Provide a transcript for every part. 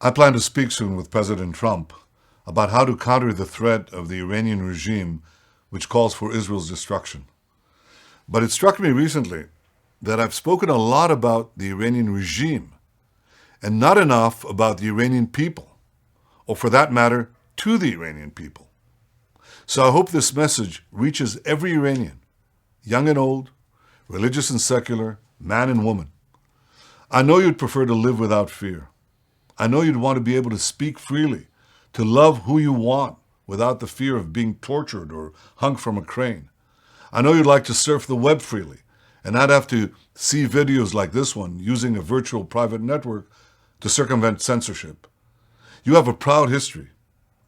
I plan to speak soon with President Trump about how to counter the threat of the Iranian regime which calls for Israel's destruction. But it struck me recently that I've spoken a lot about the Iranian regime and not enough about the Iranian people, or for that matter, to the Iranian people. So I hope this message reaches every Iranian, young and old, religious and secular, man and woman. I know you'd prefer to live without fear. I know you'd want to be able to speak freely, to love who you want without the fear of being tortured or hung from a crane. I know you'd like to surf the web freely and not have to see videos like this one using a virtual private network to circumvent censorship. You have a proud history.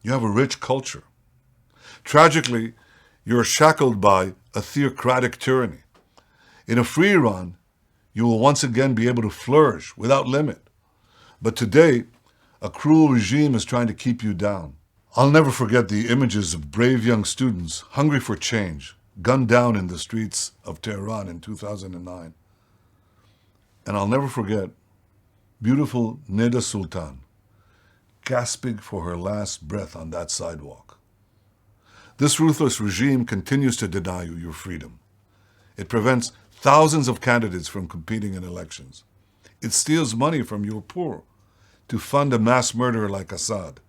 You have a rich culture. Tragically, you're shackled by a theocratic tyranny. In a free Iran, you will once again be able to flourish without limit. But today, a cruel regime is trying to keep you down. I'll never forget the images of brave young students hungry for change, gunned down in the streets of Tehran in 2009. And I'll never forget beautiful Neda Sultan gasping for her last breath on that sidewalk. This ruthless regime continues to deny you your freedom. It prevents thousands of candidates from competing in elections. It steals money from your poor to fund a mass murderer like Assad.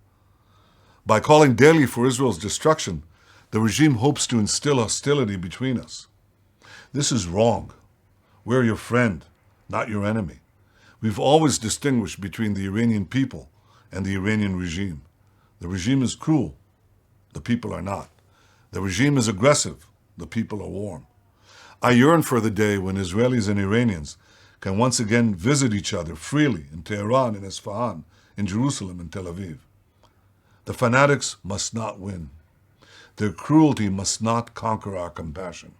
By calling daily for Israel's destruction, the regime hopes to instill hostility between us. This is wrong. We're your friend, not your enemy. We've always distinguished between the Iranian people and the Iranian regime. The regime is cruel. The people are not. The regime is aggressive. The people are warm. I yearn for the day when Israelis and Iranians can once again visit each other freely in Tehran and Isfahan, in Jerusalem and Tel Aviv. The fanatics must not win. Their cruelty must not conquer our compassion.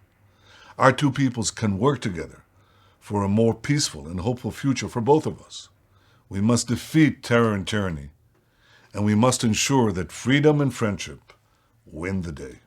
Our two peoples can work together for a more peaceful and hopeful future for both of us. We must defeat terror and tyranny, and we must ensure that freedom and friendship win the day.